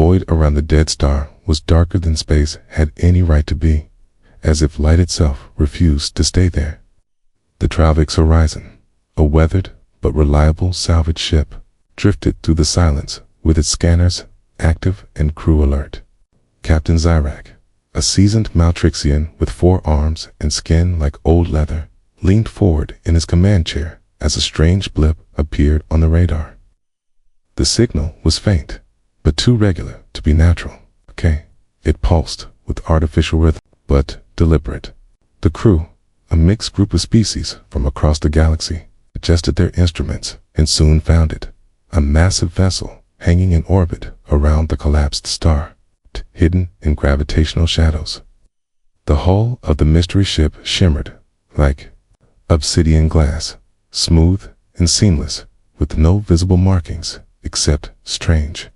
void around the dead star was darker than space had any right to be, as if light itself refused to stay there. The Travix Horizon, a weathered but reliable salvage ship, drifted through the silence with its scanners active and crew alert. Captain Zyrak, a seasoned Maltrixian with 4 arms and skin like old leather, leaned forward in his command chair as a strange blip appeared on the radar. The signal was faint, but too regular to be natural. Okay, it pulsed with artificial rhythm, but deliberate. The crew, a mixed group of species from across the galaxy, adjusted their instruments and soon found it, a massive vessel hanging in orbit around the collapsed star, hidden in gravitational shadows. The hull of the mystery ship shimmered like obsidian glass, smooth and seamless, with no visible markings except strange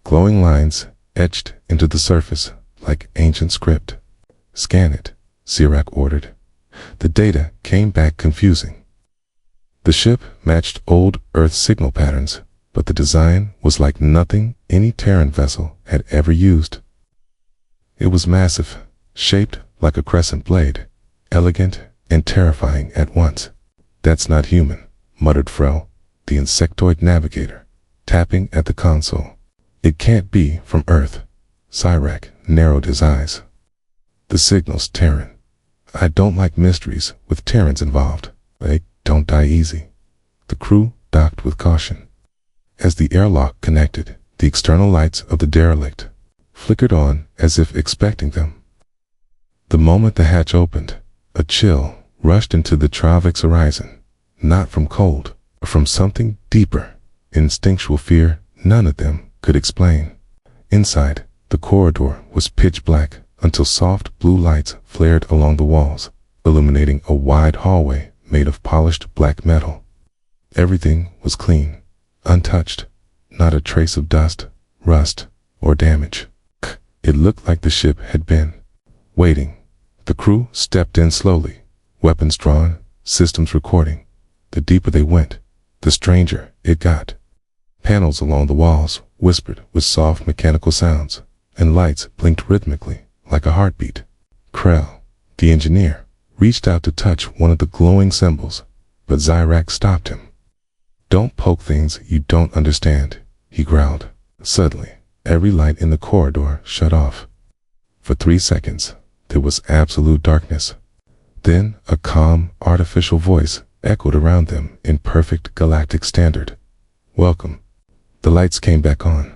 glowing lines etched into the surface like ancient script. "Scan it," Zyrak ordered. The data came back confusing. The ship matched old Earth signal patterns, but the design was like nothing any Terran vessel had ever used. It was massive, shaped like a crescent blade, elegant and terrifying at once. "That's not human," muttered Frel, the insectoid navigator, tapping at the console. "It can't be from Earth." Zyrak narrowed his eyes. "The signal's Terran. I don't like mysteries with Terrans involved. They don't die easy." The crew docked with caution. As the airlock connected, the external lights of the derelict flickered on as if expecting them. The moment the hatch opened, a chill rushed into the Travix Horizon, not from cold, but from something deeper, instinctual fear none of them could explain. Inside, the corridor was pitch black until soft blue lights flared along the walls, illuminating a wide hallway made of polished black metal. Everything was clean, untouched, not a trace of dust, rust, or damage. It looked like the ship had been waiting. The crew stepped in slowly, weapons drawn, systems recording. The deeper they went, the stranger it got. Panels along the walls whispered with soft mechanical sounds, and lights blinked rhythmically like a heartbeat. Krell, the engineer, reached out to touch one of the glowing symbols, but Zyrak stopped him. "Don't poke things you don't understand," he growled. Suddenly, every light in the corridor shut off. For 3 seconds, there was absolute darkness. Then a calm, artificial voice echoed around them in perfect galactic standard. "Welcome." The lights came back on.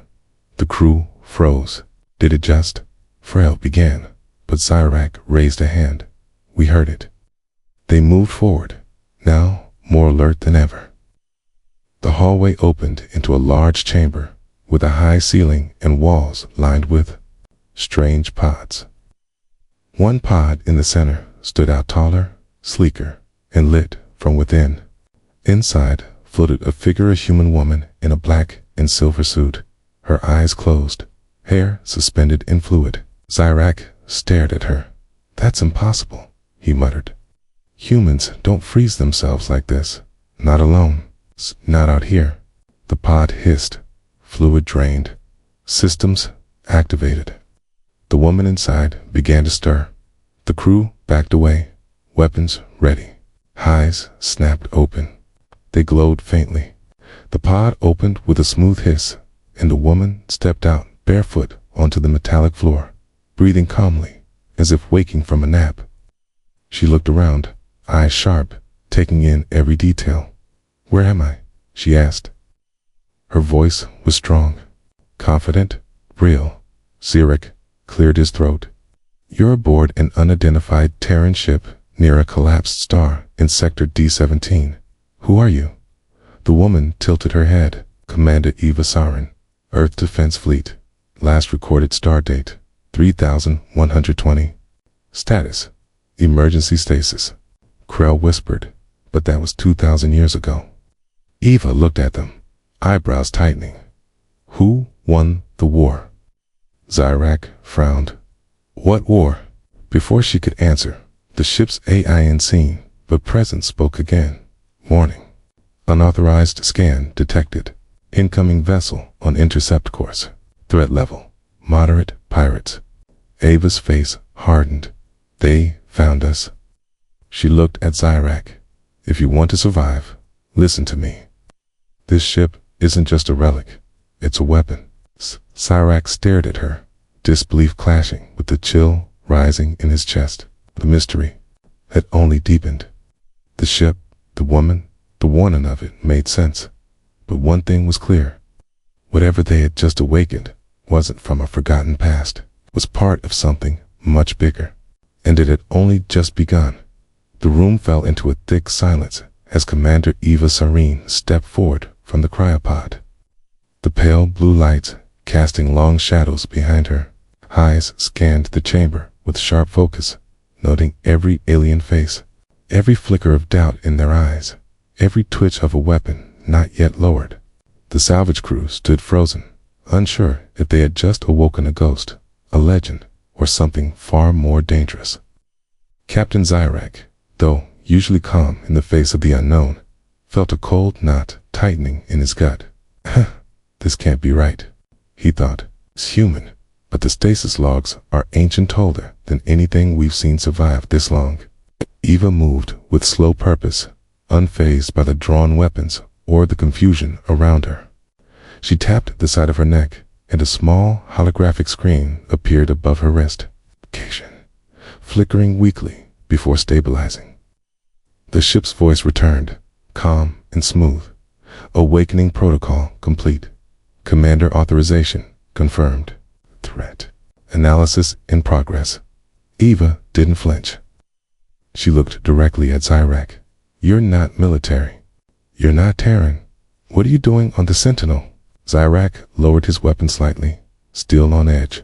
The crew froze. "Did it just?" Frel began, but Zyrak raised a hand. "We heard it." They moved forward, now more alert than ever. The hallway opened into a large chamber with a high ceiling and walls lined with strange pods. One pod in the center stood out taller, sleeker, and lit from within. Inside floated a figure, a human woman in a black and silver suit, her eyes closed, hair suspended in fluid. Zyrak stared at her. "That's impossible," he muttered. "Humans don't freeze themselves like this. Not alone. Not out here." The pod hissed, fluid drained, systems activated. The woman inside began to stir. The crew backed away, weapons ready. Eyes snapped open. They glowed faintly. The pod opened with a smooth hiss, and the woman stepped out barefoot onto the metallic floor, breathing calmly, as if waking from a nap. She looked around, eyes sharp, taking in every detail. "Where am I?" she asked. Her voice was strong, confident, real. Zyrak cleared his throat. "You're aboard an unidentified Terran ship near a collapsed star in Sector D-17. Who are you?" The woman tilted her head. "Commander Eva Sarin, Earth Defense Fleet. Last recorded star date, 3120. Status, emergency stasis." Krell whispered, "But that was 2,000 years ago." Eva looked at them, eyebrows tightening. "Who won the war?" Zyrak frowned. "What war?" Before she could answer, the ship's AI unseen but present spoke again. "Warning. Unauthorized scan detected. Incoming vessel on intercept course. Threat level: moderate pirates. Ava's face hardened. They found us. She looked at Zyrak. If you want to survive, listen to me. This ship isn't just a relic. It's a weapon. Zyrak stared at her, disbelief clashing with the chill rising in his chest. The mystery had only deepened. The ship, the woman, the warning of it made sense. But one thing was clear. Whatever they had just awakened wasn't from a forgotten past. It was part of something much bigger. And it had only just begun. The room fell into a thick silence as Commander Eva Sareen stepped forward from the cryopod. The pale blue lights casting long shadows behind her. Eyes scanned the chamber with sharp focus, noting every alien face, every flicker of doubt in their eyes, every twitch of a weapon not yet lowered. The salvage crew stood frozen, unsure if they had just awoken a ghost, a legend, or something far more dangerous. Captain Zyrak, though usually calm in the face of the unknown, felt a cold knot tightening in his gut. This can't be right, he thought. It's human, but the stasis logs are ancient, older than anything we've seen survive this long. Eva moved with slow purpose, unfazed by the drawn weapons or the confusion around her. She tapped the side of her neck, and a small holographic screen appeared above her wrist, flickering weakly before stabilizing. The ship's voice returned, calm and smooth. Awakening protocol complete. Commander authorization confirmed. Threat analysis in progress. Eva didn't flinch. She looked directly at Zyrak. You're not military. You're not Terran. What are you doing on the Sentinel? Zyrak lowered his weapon slightly, still on edge.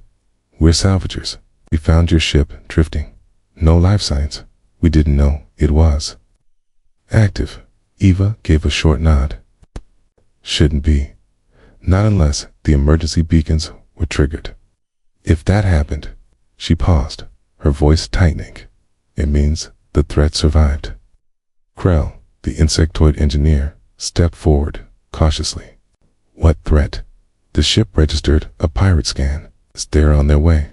We're salvagers. We found your ship drifting. No life signs. We didn't know it was active. Eva gave a short nod. Shouldn't be. Not unless the emergency beacons were triggered. If that happened, she paused, her voice tightening. It means the threat survived. Krell, the insectoid engineer, stepped forward, cautiously. What threat? The ship registered a pirate scan. They're on their way.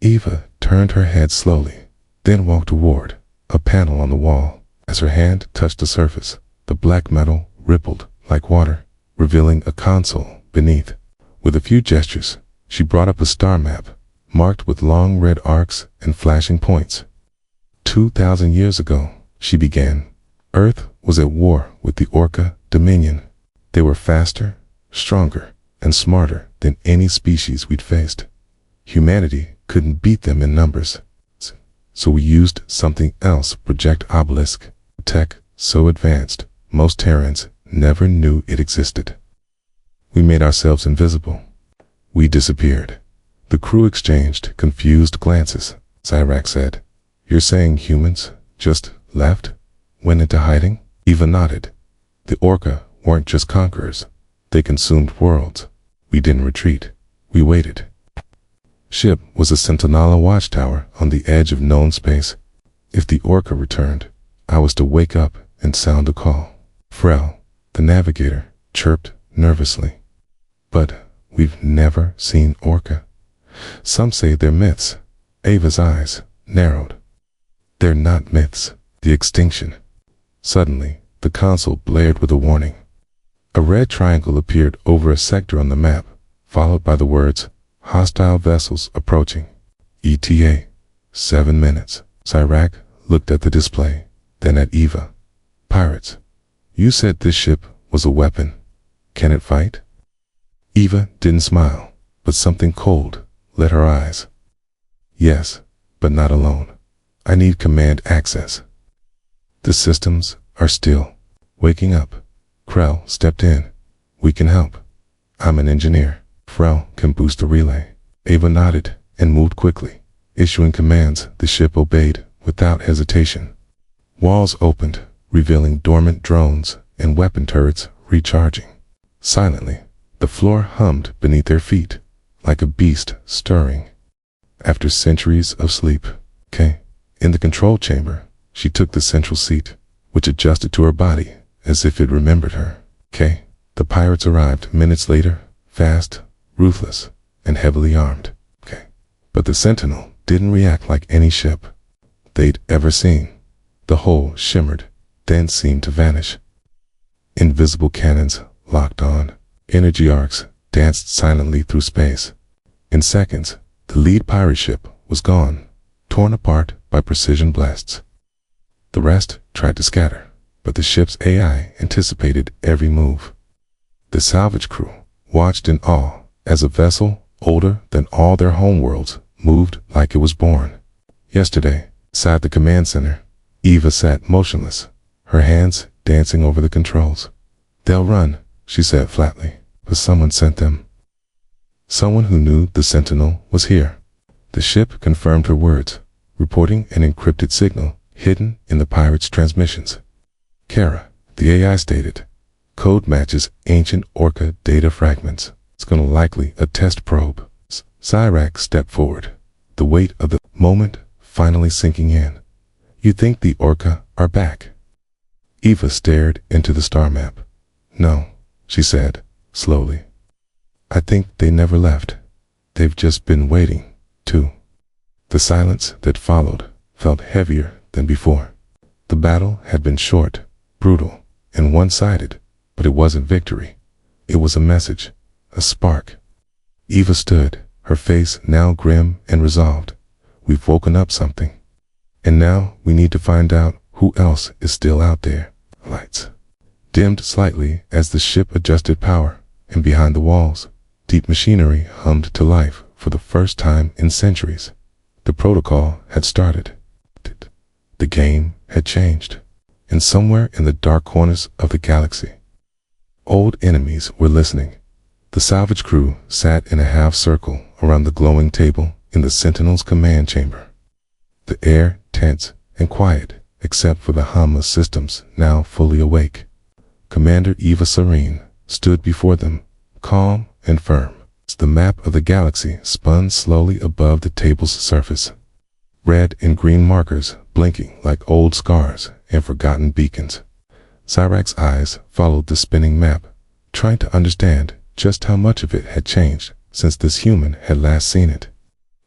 Eva turned her head slowly, then walked toward a panel on the wall. As her hand touched the surface, the black metal rippled like water, revealing a console beneath. With a few gestures, she brought up a star map, marked with long red arcs and flashing points. 2,000 years ago, she began, Earth was at war with the Orca Dominion. They were faster, stronger, and smarter than any species we'd faced. Humanity couldn't beat them in numbers. So we used something else, Project Obelisk, tech so advanced, most Terrans never knew it existed. We made ourselves invisible. We disappeared. The crew exchanged confused glances. Zyrak said, You're saying humans just left? Went into hiding? Eva nodded. The Orca weren't just conquerors. They consumed worlds. We didn't retreat. We waited. Ship was a Sentinella watchtower on the edge of known space. If the Orca returned, I was to wake up and sound a call. Frel, the navigator, chirped nervously. But we've never seen Orca. Some say they're myths. Ava's eyes narrowed. They're not myths. The extinction. Suddenly, the console blared with a warning. A red triangle appeared over a sector on the map, followed by the words, Hostile vessels approaching. ETA, 7 minutes. Zyrak looked at the display, then at Eva. Pirates. You said this ship was a weapon. Can it fight? Eva didn't smile, but something cold lit her eyes. Yes, but not alone. I need command access. The systems are still waking up. Krell stepped in. We can help. I'm an engineer. Frel can boost the relay. Ava nodded and moved quickly, issuing commands. The ship obeyed without hesitation. Walls opened, revealing dormant drones and weapon turrets recharging. Silently, the floor hummed beneath their feet, like a beast stirring. After centuries of sleep, in the control chamber, she took the central seat, which adjusted to her body as if it remembered her. The pirates arrived minutes later, fast, ruthless, and heavily armed. Okay. But the Sentinel didn't react like any ship they'd ever seen. The hull shimmered, then seemed to vanish. Invisible cannons locked on. Energy arcs danced silently through space. In seconds, the lead pirate ship was gone, torn apart by precision blasts. The rest tried to scatter, but the ship's AI anticipated every move. The salvage crew watched in awe as a vessel older than all their homeworlds moved like it was born. Yesterday, inside the command center, Eva sat motionless, her hands dancing over the controls. "They'll run," she said flatly, but someone sent them. Someone who knew the Sentinel was here. The ship confirmed her words, reporting an encrypted signal hidden in the pirates' transmissions. "Kara," the AI stated, "code matches ancient Orca data fragments. It's gonna likely a test probe." Cyrax stepped forward, the weight of the moment finally sinking in. "You think the Orca are back?" Eva stared into the star map. "No," she said, slowly. "I think they never left. They've just been waiting, too." The silence that followed felt heavier than before. The battle had been short, brutal, and one-sided, but it wasn't victory. It was a message, a spark. Eva stood, her face now grim and resolved. "We've woken up something. And now we need to find out who else is still out there." Lights dimmed slightly as the ship adjusted power, and behind the walls, deep machinery hummed to life for the first time in centuries. The protocol had started. The game had changed. And somewhere in the dark corners of the galaxy, old enemies were listening. The salvage crew sat in a half circle around the glowing table in the Sentinel's command chamber. The air tense and quiet, except for the hum of systems now fully awake. Commander Eva Serene stood before them, calm and firm. The map of the galaxy spun slowly above the table's surface. Red and green markers blinking like old scars and forgotten beacons. Cyrax's eyes followed the spinning map, trying to understand just how much of it had changed since this human had last seen it.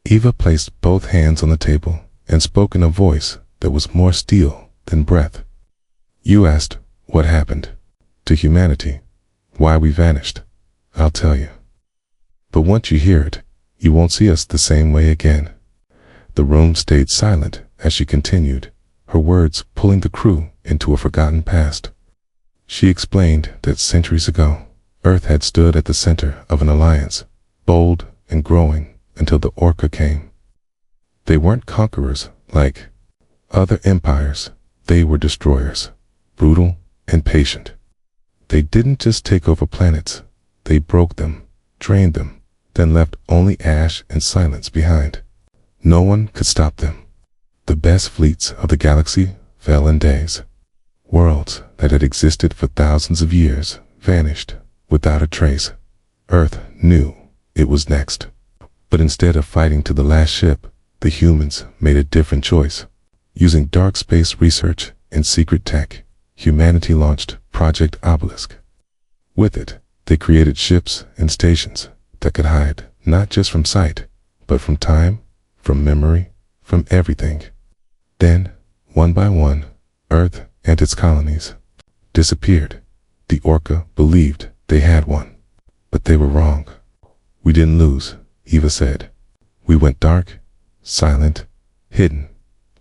Eva placed both hands on the table and spoke in a voice that was more steel than breath. "You asked what happened to humanity, why we vanished. I'll tell you. But once you hear it, you won't see us the same way again." The room stayed silent as she continued, her words pulling the crew into a forgotten past. She explained that centuries ago, Earth had stood at the center of an alliance, bold and growing until the Orca came. They weren't conquerors like other empires. They were destroyers, brutal and patient. They didn't just take over planets. They broke them, drained them, then left only ash and silence behind. No one could stop them. The best fleets of the galaxy fell in days. Worlds that had existed for thousands of years vanished without a trace. Earth knew it was next. But instead of fighting to the last ship, the humans made a different choice. Using dark space research and secret tech, humanity launched Project Obelisk. With it, they created ships and stations that could hide not just from sight, but from time, from memory, from everything. Then, one by one, Earth and its colonies disappeared. The Orca believed they had won, but they were wrong. "We didn't lose," Eva said. "We went dark, silent, hidden,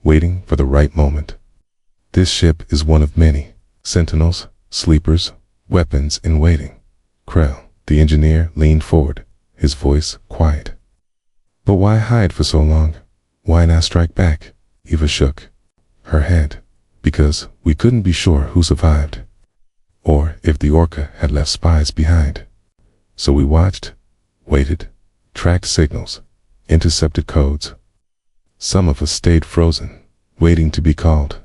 waiting for the right moment. This ship is one of many sentinels, sleepers, weapons in waiting." Krell, the engineer, leaned forward, his voice quiet. "But why hide for so long? Why not strike back?" Eva shook her head. "Because we couldn't be sure who survived, or if the Orca had left spies behind. So we watched, waited, tracked signals, intercepted codes. Some of us stayed frozen, waiting to be called.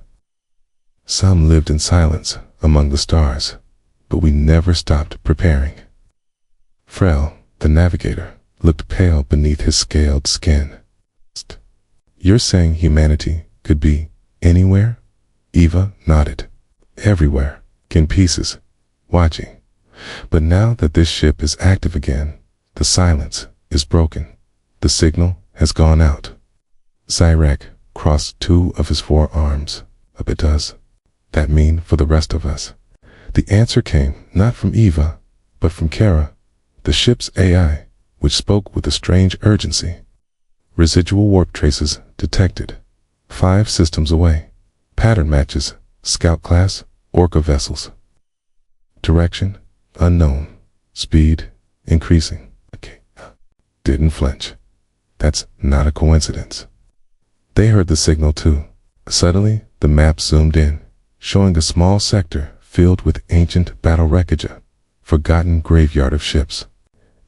Some lived in silence among the stars, but we never stopped preparing." Frel, the navigator, looked pale beneath his scaled skin. "You're saying humanity could be anywhere?" Eva nodded. "Everywhere, in pieces, watching. But now that this ship is active again, the silence is broken. The signal has gone out. Cyrac crossed two of his forearms. But does that mean for the rest of us? The answer came not from Eva, but from Kara, the ship's AI, which spoke with a strange urgency. Residual warp traces detected. 5 systems away. Pattern matches. Scout class, Orca vessels. Direction, unknown. Speed, increasing. Okay. Didn't flinch. That's not a coincidence. They heard the signal too. Suddenly, the map zoomed in, showing a small sector filled with ancient battle wreckage, a forgotten graveyard of ships.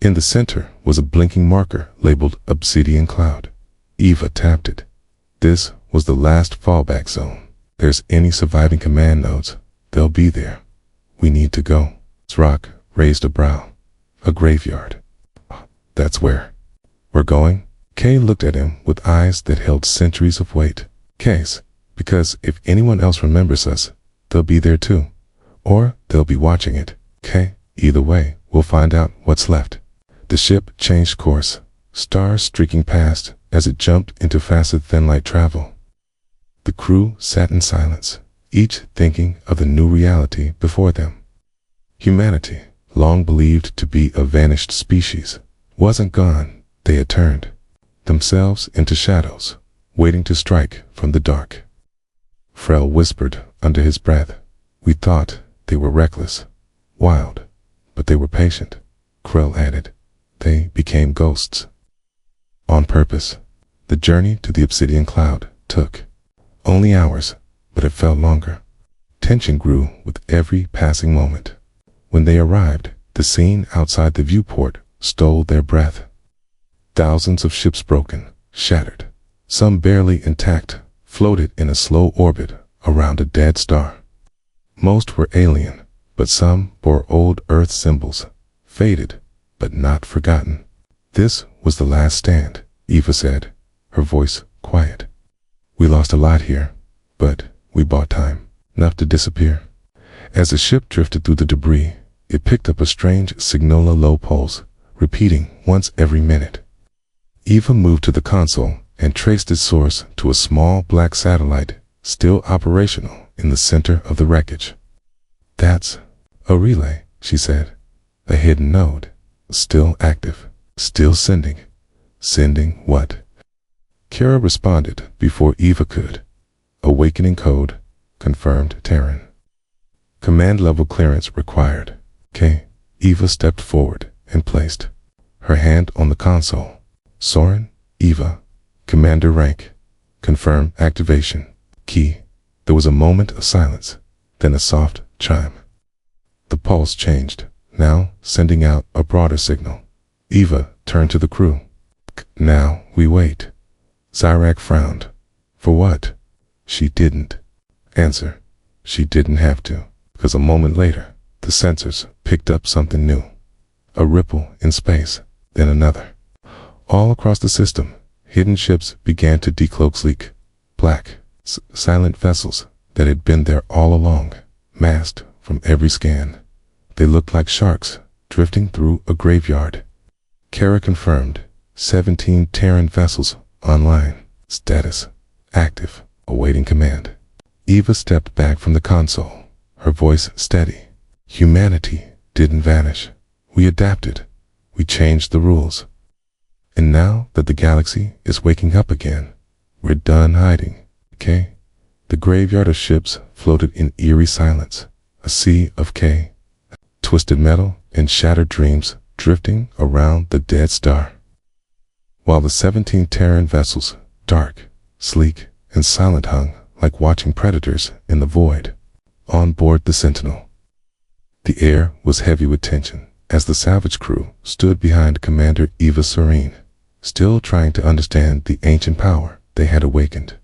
In the center was a blinking marker labeled Obsidian Cloud. Eva tapped it. This was the last fallback zone. There's any surviving command nodes, they'll be there. We need to go. Zrock raised a brow. A graveyard. That's where we're going? Kay looked at him with eyes that held centuries of weight. Case, because if anyone else remembers us, they'll be there too. Or they'll be watching it. Kay, either way, we'll find out what's left. The ship changed course, stars streaking past as it jumped into faster than light travel. The crew sat in silence, each thinking of the new reality before them. Humanity, long believed to be a vanished species, wasn't gone. They had turned themselves into shadows, waiting to strike from the dark. Frel whispered under his breath, "We thought they were reckless, wild, but they were patient." Krell added, "They became ghosts. On purpose." The journey to the Obsidian Cloud took only hours, but it felt longer. Tension grew with every passing moment. When they arrived, the scene outside the viewport stole their breath. Thousands of ships broken, shattered, some barely intact, floated in a slow orbit around a dead star. Most were alien, but some bore old Earth symbols, faded, but not forgotten. "This was the last stand," Eva said, her voice quiet. "We lost a lot here, but we bought time, enough to disappear." As the ship drifted through the debris, it picked up a strange signola low pulse, repeating once every minute. Eva moved to the console and traced its source to a small black satellite, still operational in the center of the wreckage. "That's a relay," she said. "A hidden node, still active, still sending." "Sending what?" Kara responded before Eva could. "Awakening code, confirmed Terran. Command level clearance required." "Okay." Eva stepped forward and placed her hand on the console. "Soren, Eva, commander rank. Confirm activation. Key." There was a moment of silence, then a soft chime. The pulse changed, now sending out a broader signal. Eva turned to the crew. "Now we wait." Cyrac frowned. "For what?" She didn't answer. She didn't have to, because a moment later, the sensors picked up something new. A ripple in space, then another. All across the system, hidden ships began to decloak sleek, black, silent vessels that had been there all along, masked from every scan. They looked like sharks drifting through a graveyard. Kara confirmed, 17 Terran vessels online. Status active, awaiting command. Eva stepped back from the console, her voice steady. "Humanity didn't vanish. We adapted. We changed the rules. And now that the galaxy is waking up again, we're done hiding, okay?" The graveyard of ships floated in eerie silence, a sea of twisted metal and shattered dreams drifting around the dead star. While the 17 Terran vessels, dark, sleek, and silent, hung like watching predators in the void. On board the Sentinel, the air was heavy with tension as the salvage crew stood behind Commander Eva Serene, still trying to understand the ancient power they had awakened.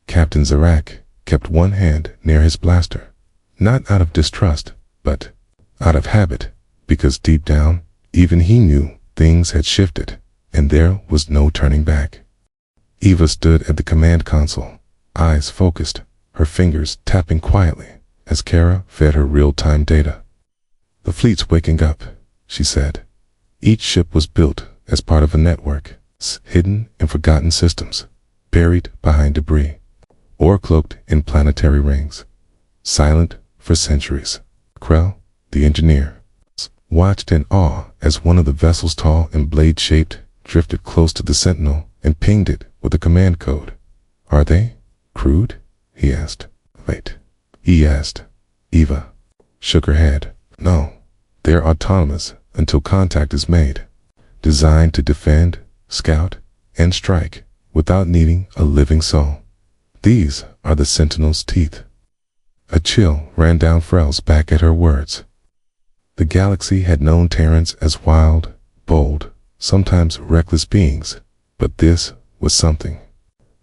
Captain Zarak kept one hand near his blaster, not out of distrust, but out of habit, because deep down, even he knew things had shifted, and there was no turning back. Eva stood at the command console, eyes focused, her fingers tapping quietly as Kara fed her real-time data. "The fleet's waking up," she said. Each ship was built as part of a network, hidden in forgotten systems, buried behind debris, or cloaked in planetary rings, silent for centuries. Krell, the engineer, watched in awe as one of the vessels, tall and blade-shaped, drifted close to the Sentinel and pinged it with a command code. "Are they crewed?" he asked. "Wait," he asked. Eva shook her head. "No, they're autonomous until contact is made, designed to defend, scout, and strike without needing a living soul. These are the Sentinel's teeth." A chill ran down Frell's back at her words. The galaxy had known Terrans as wild, bold, sometimes reckless beings, but this was something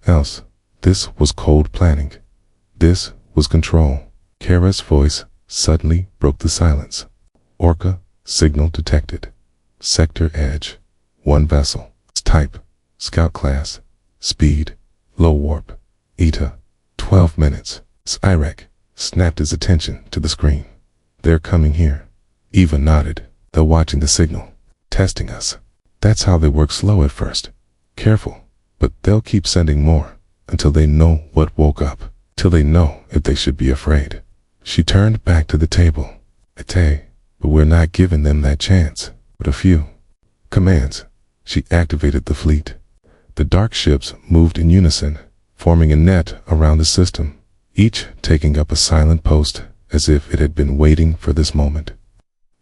else. This was cold planning. This was control. Kara's voice suddenly broke the silence. "Orca, signal detected. Sector edge. One vessel. Type, scout class. Speed, low warp. ETA, 12 minutes. Irek snapped his attention to the screen. "They're coming here." Eva nodded. "They're watching the signal. Testing us. That's how they work, slow at first. Careful, but they'll keep sending more until they know what woke up, till they know if they should be afraid." She turned back to the table. "Ate, but we're not giving them that chance." With a few commands, she activated the fleet. The dark ships moved in unison, forming a net around the system, each taking up a silent post as if it had been waiting for this moment.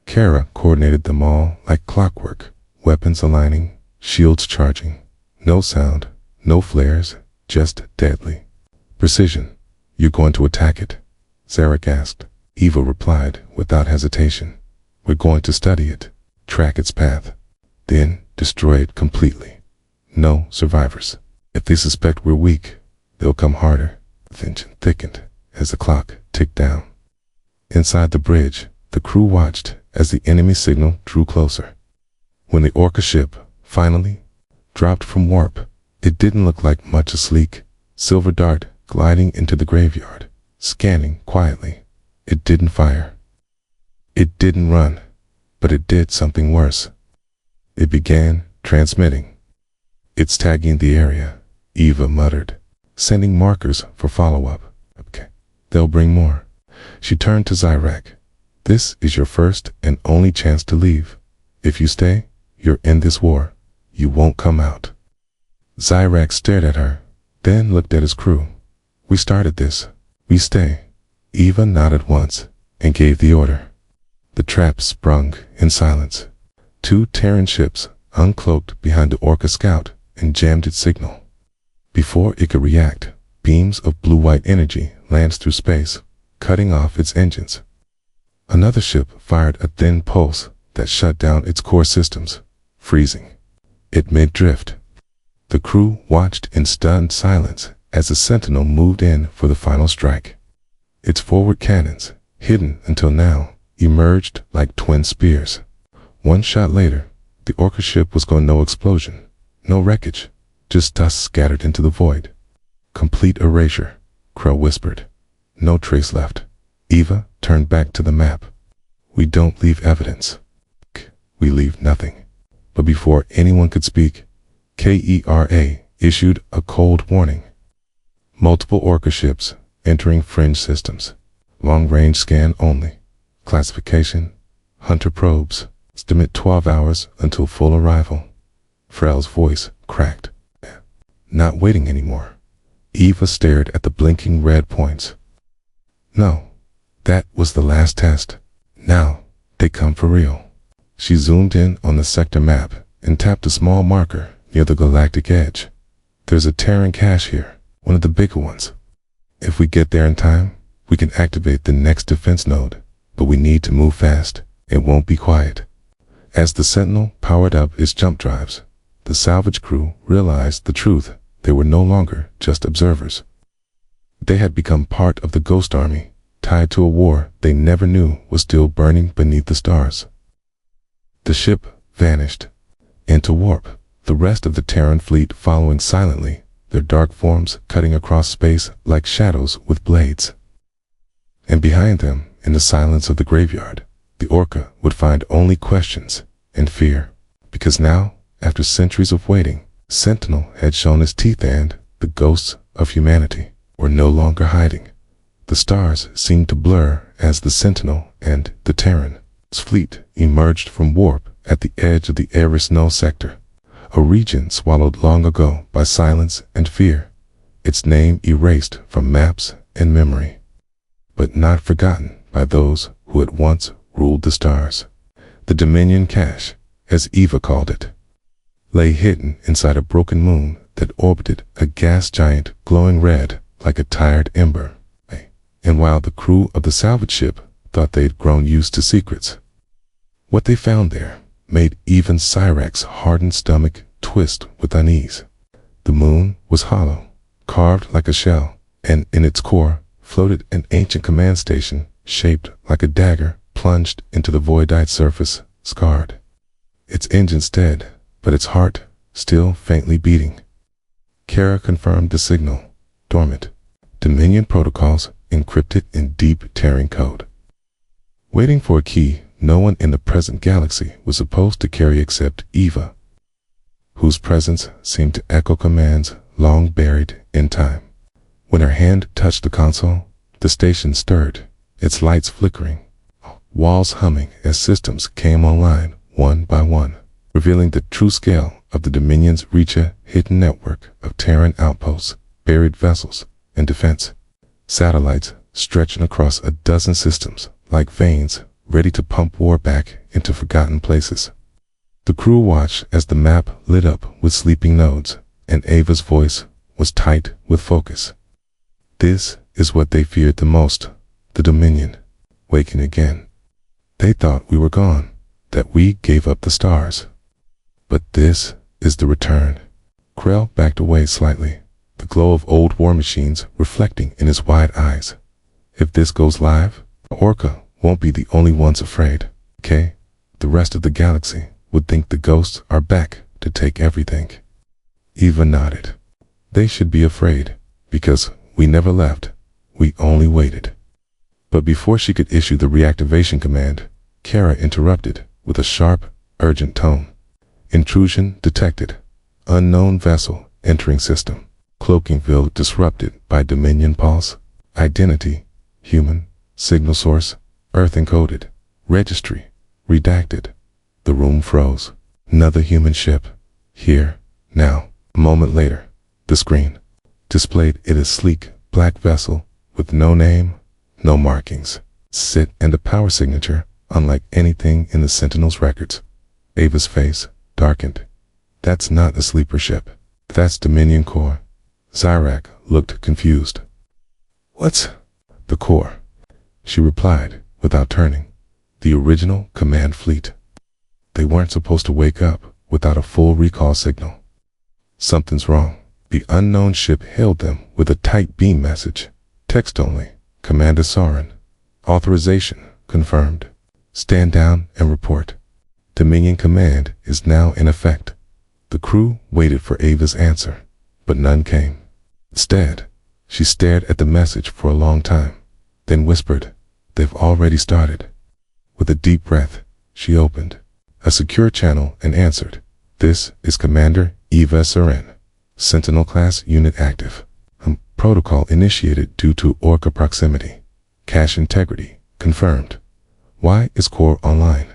Kara coordinated them all like clockwork, weapons aligning, shields charging. No sound, no flares, just deadly precision. "You going to attack it?" Zarek asked. Eva replied without hesitation. "We're going to study it, track its path, then destroy it completely. No survivors. If they suspect we're weak, they'll come harder." The tension thickened as the clock ticked down. Inside the bridge, the crew watched as the enemy signal drew closer. When the Orca ship finally dropped from warp, it didn't look like much. A sleek silver dart gliding into the graveyard, scanning quietly. It didn't fire. It didn't run, but it did something worse. It began transmitting. "It's tagging the area," Eva muttered, "sending markers for follow-up." "Okay, they'll bring more." She turned to Zarek. "This is your first and only chance to leave. If you stay, you're in this war. You won't come out." Zarek stared at her, then looked at his crew. "We started this. We stay." Eva nodded once and gave the order. The trap sprung in silence. 2 Terran ships uncloaked behind the Orca scout and jammed its signal. Before it could react, beams of blue-white energy lanced through space, cutting off its engines. Another ship fired a thin pulse that shut down its core systems, freezing it mid-drift. The crew watched in stunned silence as the Sentinel moved in for the final strike. Its forward cannons, hidden until now, emerged like twin spears. One shot later, the Orca ship was going. No explosion, no wreckage, just dust scattered into the void. "Complete erasure," Krell whispered. "No trace left." Eva turned back to the map. "We don't leave evidence. We leave nothing." But before anyone could speak, KERA issued a cold warning. "Multiple Orca ships entering fringe systems. Long-range scan only. Classification, Hunter probes. Estimate 12 hours until full arrival." Frell's voice cracked. "Not waiting anymore." Eva stared at the blinking red points. "No, that was the last test. Now, they come for real." She zoomed in on the sector map and tapped a small marker near the galactic edge. "There's a Terran cache here, one of the bigger ones. If we get there in time, we can activate the next defense node, but we need to move fast. It won't be quiet." As the Sentinel powered up its jump drives, the salvage crew realized the truth. They were no longer just observers. They had become part of the Ghost Army, tied to a war they never knew was still burning beneath the stars. The ship vanished into warp, the rest of the Terran fleet following silently, their dark forms cutting across space like shadows with blades. And behind them, in the silence of the graveyard, the Orca would find only questions and fear, because now, after centuries of waiting, Sentinel had shown his teeth and the ghosts of humanity were no longer hiding. The stars seemed to blur as the Sentinel and the Terran's fleet emerged from warp at the edge of the Eris Null sector, a region swallowed long ago by silence and fear, its name erased from maps and memory, but not forgotten by those who had once ruled the stars. The Dominion cache, as Eva called it, lay hidden inside a broken moon that orbited a gas giant glowing red like a tired ember. And while the crew of the salvage ship thought they'd grown used to secrets, what they found there made even Cyrax's hardened stomach twist with unease. The moon was hollow, carved like a shell, and in its core floated an ancient command station shaped like a dagger plunged into the voidite surface, scarred. Its engines dead, but its heart still faintly beating. Kara confirmed the signal, dormant. Dominion protocols encrypted in deep Terran code. Waiting for a key no one in the present galaxy was supposed to carry except Eva, whose presence seemed to echo commands long buried in time. When her hand touched the console, the station stirred, its lights flickering, walls humming as systems came online one by one, revealing the true scale of the Dominion's hidden network of Terran outposts, buried vessels, and defense satellites stretching across a dozen systems like veins ready to pump war back into forgotten places. The crew watched as the map lit up with sleeping nodes, and Ava's voice was tight with focus. This is what they feared the most, the Dominion, waking again. They thought we were gone, that we gave up the stars. But this is the return. Krell backed away slightly, the glow of old war machines reflecting in his wide eyes. If this goes live, Orca won't be the only ones afraid, okay? The rest of the galaxy would think the ghosts are back to take everything. Eva nodded. They should be afraid, because we never left, we only waited. But before she could issue the reactivation command, Kara interrupted with a sharp, urgent tone. Intrusion detected. Unknown vessel entering system. Cloaking field disrupted by Dominion pulse. Identity, human. Signal source, Earth encoded. Registry, redacted. The room froze. Another human ship. Here, now. A moment later, the screen displayed it a sleek, black vessel with no name, no markings, sit and a power signature unlike anything in the Sentinel's records. Ava's face darkened. That's not a sleeper ship. That's Dominion Core. Zyrak looked confused. What's the Core? She replied without turning. The original command fleet. They weren't supposed to wake up without a full recall signal. Something's wrong. The unknown ship hailed them with a tight beam message. Text only. Commander Soren. Authorization confirmed. Stand down and report. Dominion command is now in effect. The crew waited for Ava's answer, but none came. Instead, she stared at the message for a long time, then whispered, "They've already started." With a deep breath, she opened a secure channel and answered, "This is Commander Eva Soren. Sentinel-class unit active. Protocol initiated due to Orca proximity. Cache integrity confirmed. Why is Core online?"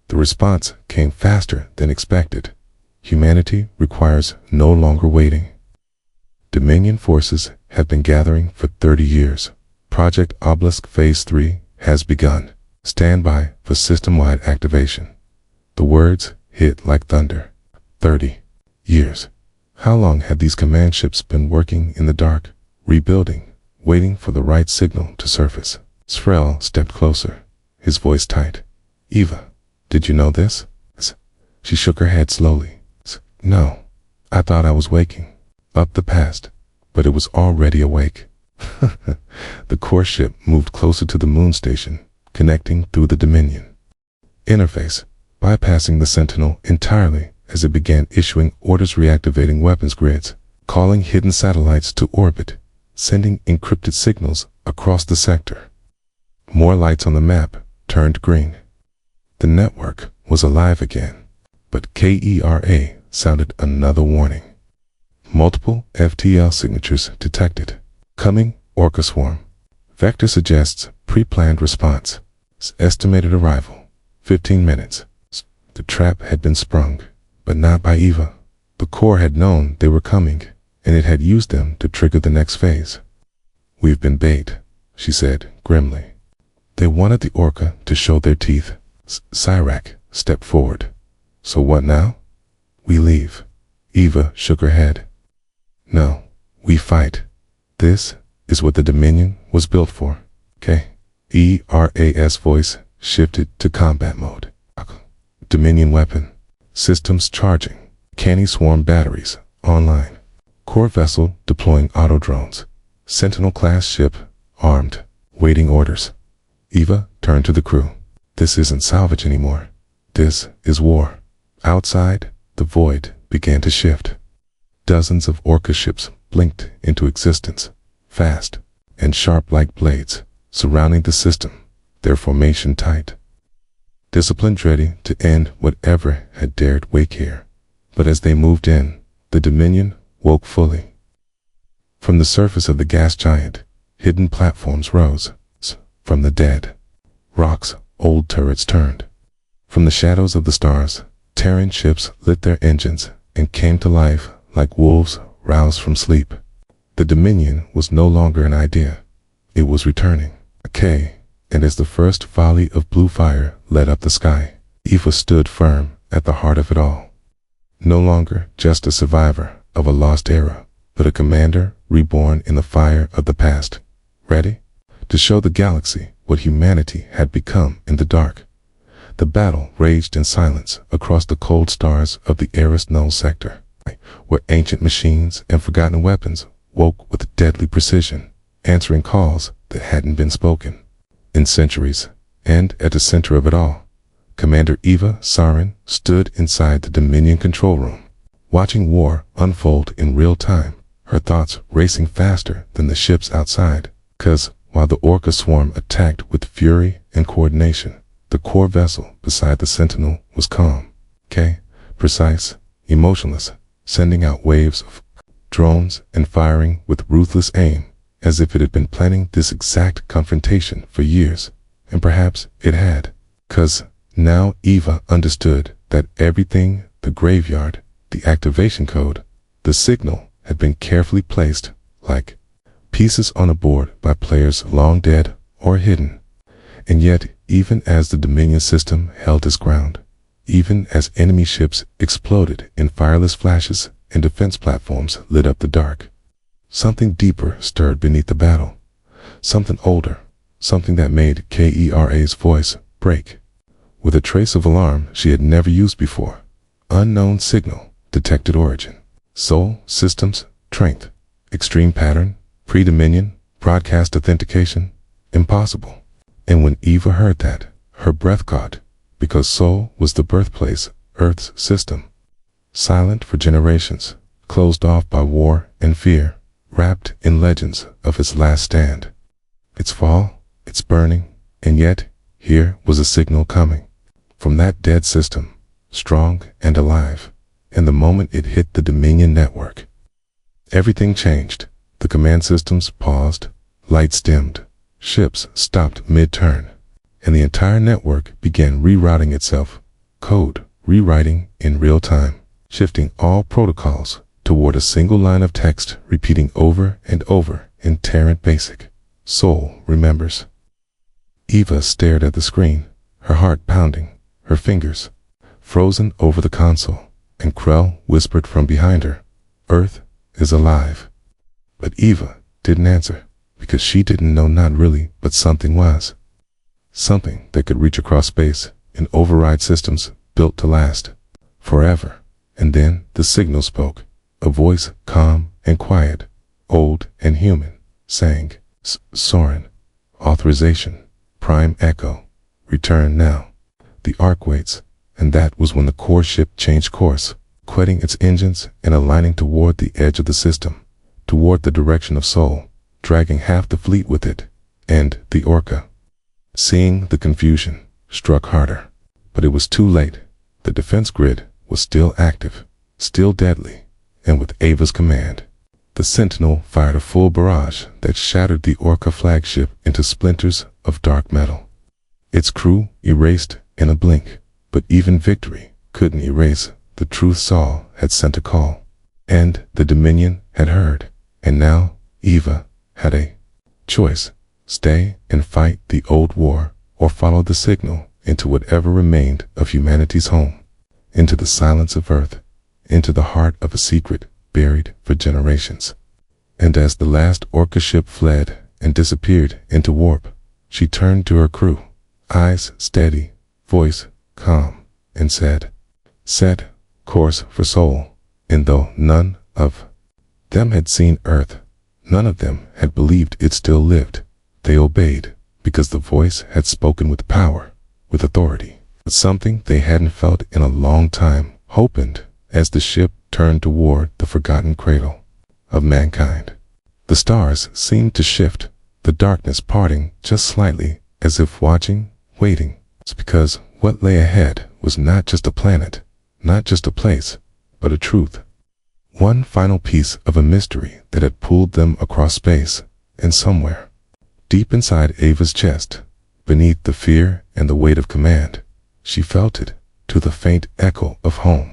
The response came faster than expected. Humanity requires no longer waiting. Dominion forces have been gathering for 30 years. Project Obelisk Phase 3 has begun. Stand by for system-wide activation. The words hit like thunder. 30 years. How long had these command ships been working in the dark, rebuilding, waiting for the right signal to surface? Srel stepped closer, his voice tight. "Eva, did you know this?" She shook her head slowly. "No, I thought I was waking up the past, but it was already awake." The core ship moved closer to the moon station, connecting through the Dominion interface, bypassing the Sentinel entirely as it began issuing orders, reactivating weapons grids, calling hidden satellites to orbit, sending encrypted signals across the sector. More lights on the map turned green. The network was alive again, but Kera sounded another warning. Multiple FTL signatures detected. Coming, Orca swarm. Vector suggests pre-planned response. Estimated arrival, 15 minutes. The trap had been sprung, but not by Eva. The Corps had known they were coming, and it had used them to trigger the next phase. "We've been bait," she said grimly. They wanted the Orca to show their teeth. Cyrac stepped forward. "So what now?" "We leave." Eva shook her head. "No, we fight. This is what the Dominion was built for." K.E.R.A.'s voice shifted to combat mode. Dominion weapon. Systems charging. Canny swarm batteries online. Core vessel deploying auto drones. Sentinel-class ship armed, waiting orders. Eva turned to the crew. "This isn't salvage anymore. This is war." Outside, the void began to shift. Dozens of Orca ships blinked into existence, fast and sharp like blades, surrounding the system, their formation tight. Disciplined, ready to end whatever had dared wake here. But as they moved in, the Dominion woke fully. From the surface of the gas giant, hidden platforms rose. From the dead rocks, old turrets turned. From the shadows of the stars, Terran ships lit their engines and came to life like wolves roused from sleep. The Dominion was no longer an idea. It was returning. And as the first volley of blue fire lit up the sky, Eva stood firm at the heart of it all. No longer just a survivor of a lost era, but a commander reborn in the fire of the past, ready to show the galaxy what humanity had become in the dark. The battle raged in silence across the cold stars of the Eris Null sector, where ancient machines and forgotten weapons woke with deadly precision, answering calls that hadn't been spoken in centuries. And at the center of it all, Commander Eva Sarin stood inside the Dominion control room, watching war unfold in real time, her thoughts racing faster than the ships outside. 'Cause while the Orca swarm attacked with fury and coordination, the core vessel beside the Sentinel was calm, precise, emotionless, sending out waves of drones and firing with ruthless aim, as if it had been planning this exact confrontation for years. And perhaps it had, 'cause now Eva understood that everything, the graveyard, the activation code, the signal, had been carefully placed, like pieces on a board by players long dead or hidden. And yet, even as the Dominion system held its ground, even as enemy ships exploded in fireless flashes and defense platforms lit up the dark, something deeper stirred beneath the battle. Something older, something that made Kera's voice break. With a trace of alarm she had never used before. Unknown signal, detected origin. Soul systems, strength, extreme pattern, pre-Dominion, broadcast authentication, impossible. And when Eva heard that, her breath caught, because Sol was the birthplace, Earth's system. Silent for generations, closed off by war and fear, wrapped in legends of its last stand. Its fall, its burning, and yet, here was a signal coming. From that dead system, strong and alive, and the moment it hit the Dominion network, everything changed. The command systems paused, lights dimmed, ships stopped mid-turn, and the entire network began rerouting itself, code rewriting in real time, shifting all protocols toward a single line of text repeating over and over in Terran Basic. Sol remembers. Eva stared at the screen, her heart pounding, her fingers frozen over the console, and Krell whispered from behind her, "Earth is alive." But Eva didn't answer, because she didn't know not really, but something was. Something that could reach across space and override systems built to last forever. And then the signal spoke, a voice calm and quiet, old and human, saying, "Soren, authorization, prime echo, return now." The arc waits, and that was when the core ship changed course, quitting its engines and aligning toward the edge of the system, toward the direction of Sol, dragging half the fleet with it, and the Orca. Seeing the confusion, struck harder. But it was too late. The defense grid was still active. still deadly, and with Ava's command, the Sentinel fired a full barrage that shattered the Orca flagship into splinters of dark metal. Its crew erased in a blink, but even victory couldn't erase the truth. Saul had sent a call, and the Dominion had heard, and now Eva had a choice: stay and fight the old war, or follow the signal into whatever remained of humanity's home, into the silence of Earth, into the heart of a secret buried for generations. And as the last Orca ship fled and disappeared into warp, she turned to her crew, eyes steady, voice calm, and said, "Set course for Sol." And though none of them had seen Earth, none of them had believed it still lived, they obeyed, because the voice had spoken with power, with authority. But something they hadn't felt in a long time opened as the ship turned toward the forgotten cradle of mankind. The stars seemed to shift, the darkness parting just slightly, as if watching, waiting. It's because what lay ahead was not just a planet, not just a place, but a truth. One final piece of a mystery that had pulled them across space, and somewhere, deep inside Ava's chest, beneath the fear and the weight of command, she felt it, to the faint echo of home.